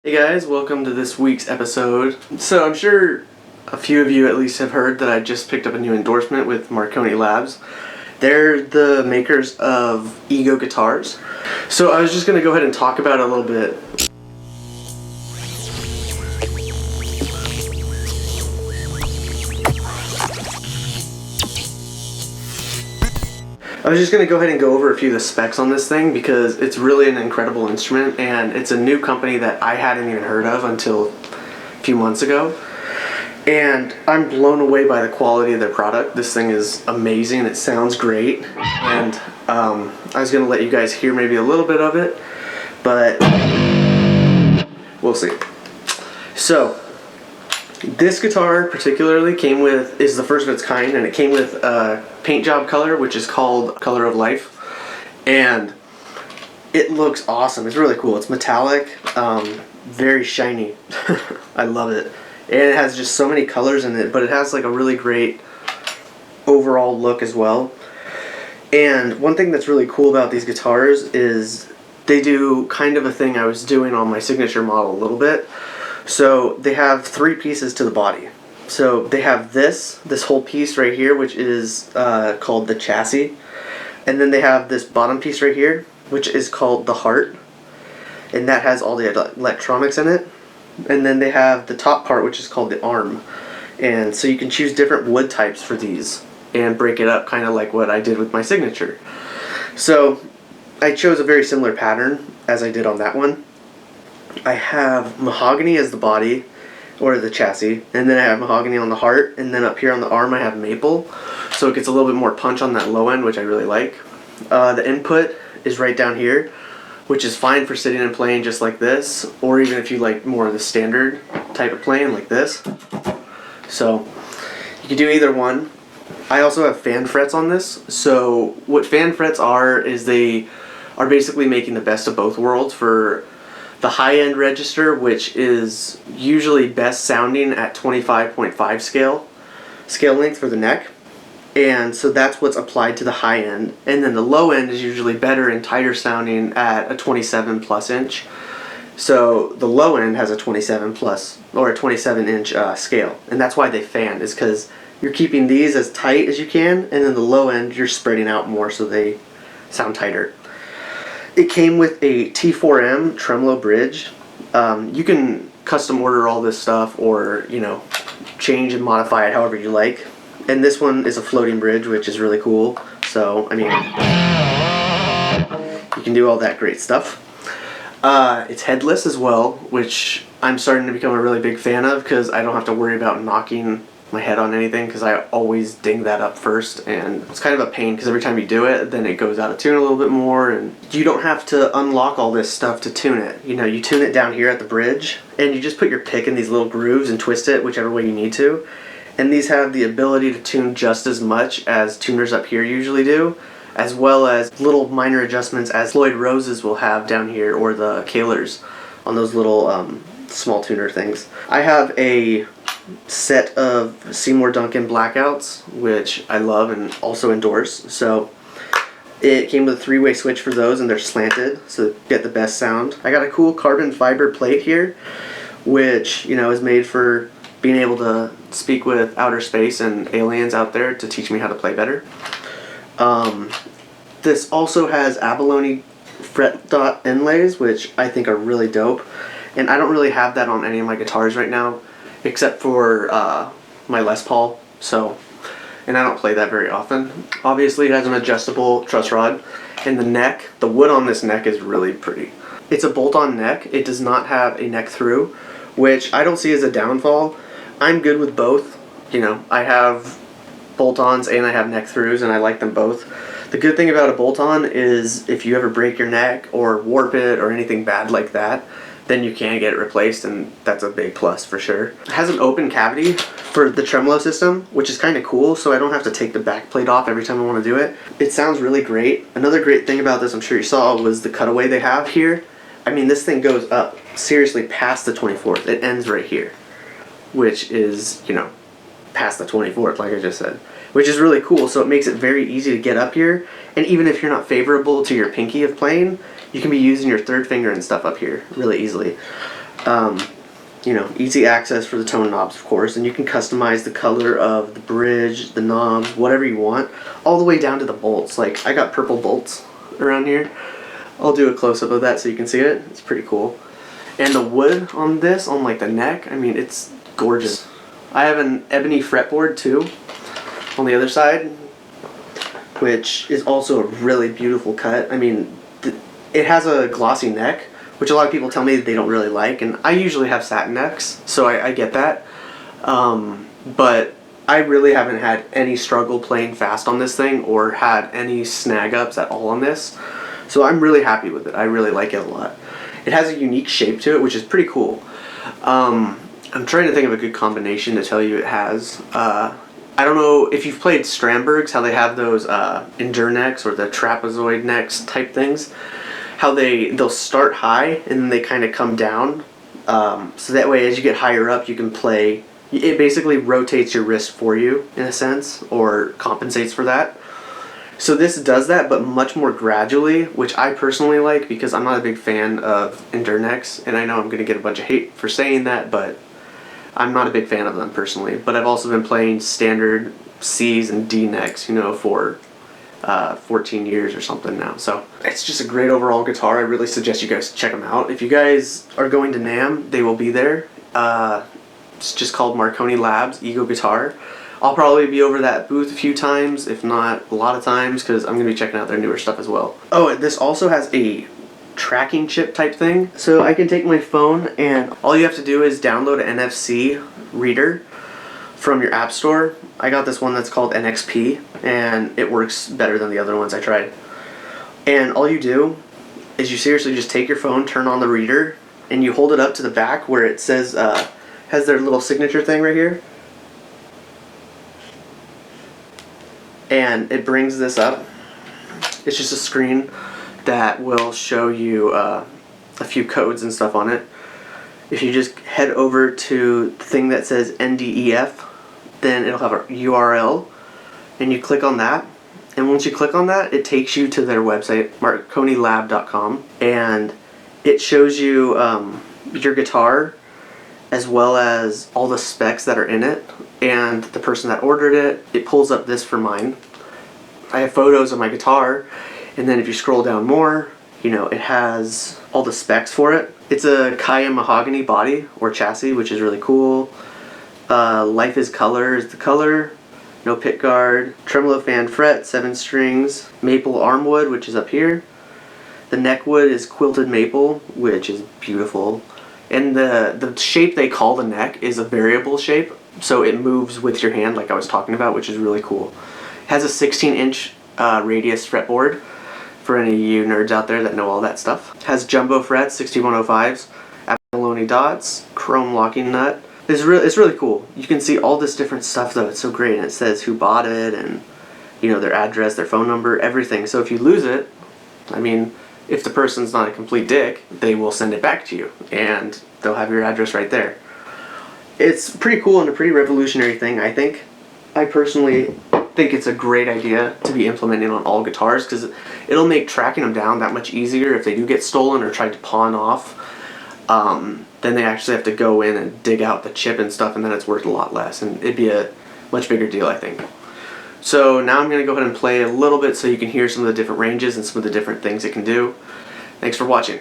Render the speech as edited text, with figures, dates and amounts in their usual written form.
Hey guys, welcome to this week's episode. So I'm sure a few of you at least have heard that I just picked up a new endorsement with Marconi Labs. They're the makers of Ego guitars. So I was just going to go ahead and talk about it a little bit. I was just going to go ahead and go over a few of the specs on this thing because it's really an incredible instrument, and it's a new company that I hadn't even heard of until a few months ago. And I'm blown away by the quality of their product. This thing is amazing. It sounds great. And I was going to let you guys hear maybe a little bit of it, but we'll see. So this guitar particularly is the first of its kind, and it came with a paint job color, which is called Color of Life, and it looks awesome. It's really cool. It's metallic, very shiny. I love it. And it has just so many colors in it, but it has like a really great overall look as well. And one thing that's really cool about these guitars is they do kind of a thing I was doing on my signature model a little bit. So they have three pieces to the body. So they have this whole piece right here, which is called the chassis. And then they have this bottom piece right here, which is called the heart. And that has all the electronics in it. And then they have the top part, which is called the arm. And so you can choose different wood types for these and break it up kind of like what I did with my signature. So I chose a very similar pattern as I did on that one. I have mahogany as the body, or the chassis, and then I have mahogany on the heart, and then up here on the arm I have maple, so it gets a little bit more punch on that low end, which I really like. The input is right down here, which is fine for sitting and playing just like this, or even if you like more of the standard type of playing like this. So you can do either one. I also have fan frets on this. So what fan frets are is they are basically making the best of both worlds for the high-end register, which is usually best sounding at 25.5 scale length for the neck. And so that's what's applied to the high end. And then the low end is usually better and tighter sounding at a 27 plus inch. So the low end has a 27 plus or a 27 inch scale. And that's why they fan, is because you're keeping these as tight as you can, and then the low end you're spreading out more so they sound tighter. It came with a T4M Tremolo Bridge. You can custom order all this stuff, or change and modify it however you like. And this one is a floating bridge, which is really cool. So I mean, you can do all that great stuff. It's headless as well, which I'm starting to become a really big fan of because I don't have to worry about knocking my head on anything, because I always ding that up first, and it's kind of a pain because every time you do it, then it goes out of tune a little bit more, and you don't have to unlock all this stuff to tune it. You tune it down here at the bridge, and you just put your pick in these little grooves and twist it whichever way you need to. And these have the ability to tune just as much as tuners up here usually do, as well as little minor adjustments as Floyd Rose's will have down here, or the Kahlers on those little small tuner things. I have a set of Seymour Duncan blackouts, which I love and also endorse. So it came with a 3-way switch for those, and they're slanted so you get the best sound. I got a cool carbon fiber plate here, which is made for being able to speak with outer space and aliens out there to teach me how to play better. This also has abalone fret dot inlays, which I think are really dope, and I don't really have that on any of my guitars right now, except for my Les Paul, and I don't play that very often. Obviously it has an adjustable truss rod, and the wood on this neck is really pretty. It's a bolt-on neck. It does not have a neck through, which I don't see as a downfall. I'm good with both. I have bolt-ons and I have neck throughs, and I like them both. The good thing about a bolt-on is if you ever break your neck or warp it or anything bad like that, then you can get it replaced, and that's a big plus for sure. It has an open cavity for the tremolo system, which is kind of cool, so I don't have to take the back plate off every time I want to do it. It sounds really great. Another great thing about this, I'm sure you saw, was the cutaway they have here. I mean, this thing goes up seriously past the 24th. It ends right here, which is, past the 24th, like I just said, which is really cool. So it makes it very easy to get up here, and even if you're not favorable to your pinky of playing, you can be using your third finger and stuff up here really easily. You know, easy access for the tone knobs, of course, and you can customize the color of the bridge, the knobs, whatever you want, all the way down to the bolts. Like, I got purple bolts around here. I'll do a close-up of that so you can see it. It's pretty cool. And the wood on this, on like the neck, I mean, it's gorgeous. I have an ebony fretboard too on the other side, which is also a really beautiful cut. I mean, it has a glossy neck, which a lot of people tell me they don't really like, and I usually have satin necks, so I get that. But I really haven't had any struggle playing fast on this thing or had any snag ups at all on this. So I'm really happy with it. I really like it a lot. It has a unique shape to it, which is pretty cool. I'm trying to think of a good combination to tell you it has. I don't know if you've played Strandbergs, how they have those endure necks or the trapezoid necks type things. How they'll start high and then they kind of come down. So that way as you get higher up you can play. It basically rotates your wrist for you in a sense, or compensates for that. So this does that, but much more gradually, which I personally like because I'm not a big fan of endure necks, and I know I'm going to get a bunch of hate for saying that, but I'm not a big fan of them personally. But I've also been playing standard C's and D necks, you know, for 14 years or something now. So it's just a great overall guitar. I really suggest you guys check them out. If you guys are going to NAMM, they will be there. It's just called Marconi Labs Ego Guitar. I'll probably be over that booth a few times, if not a lot of times, because I'm going to be checking out their newer stuff as well. Oh, this also has a tracking chip type thing. So I can take my phone and all you have to do is download an NFC reader from your app store. I got this one that's called NXP, and it works better than the other ones I tried. And all you do is you seriously just take your phone, turn on the reader, and you hold it up to the back where it says, has their little signature thing right here. And it brings this up. It's just a screen that will show you a few codes and stuff on it. If you just head over to the thing that says NDEF, then it'll have a URL, and you click on that. And once you click on that, it takes you to their website, marconilab.com, and it shows you your guitar as well as all the specs that are in it and the person that ordered it. It pulls up this for mine. I have photos of my guitar, and then if you scroll down more, you know, it has all the specs for it. It's a Kaya mahogany body or chassis, which is really cool. Life is Color is the color. No pick guard. Tremolo fan fret, 7 strings. Maple armwood, which is up here. The neck wood is quilted maple, which is beautiful. And the shape they call the neck is a variable shape, so it moves with your hand like I was talking about, which is really cool. It has a 16-inch radius fretboard for any of you nerds out there that know all that stuff. It has jumbo frets, 6105s, abalone dots, chrome locking nut. It's really cool. You can see all this different stuff though. It's so great, and it says who bought it and, you know, their address, their phone number, everything. So if you lose it, I mean, if the person's not a complete dick, they will send it back to you and they'll have your address right there. It's pretty cool and a pretty revolutionary thing, I think. I personally think it's a great idea to be implementing on all guitars because it'll make tracking them down that much easier if they do get stolen or tried to pawn off. Then they actually have to go in and dig out the chip and stuff, and then it's worth a lot less, and it'd be a much bigger deal, I think. So now I'm going to go ahead and play a little bit so you can hear some of the different ranges and some of the different things it can do. Thanks for watching.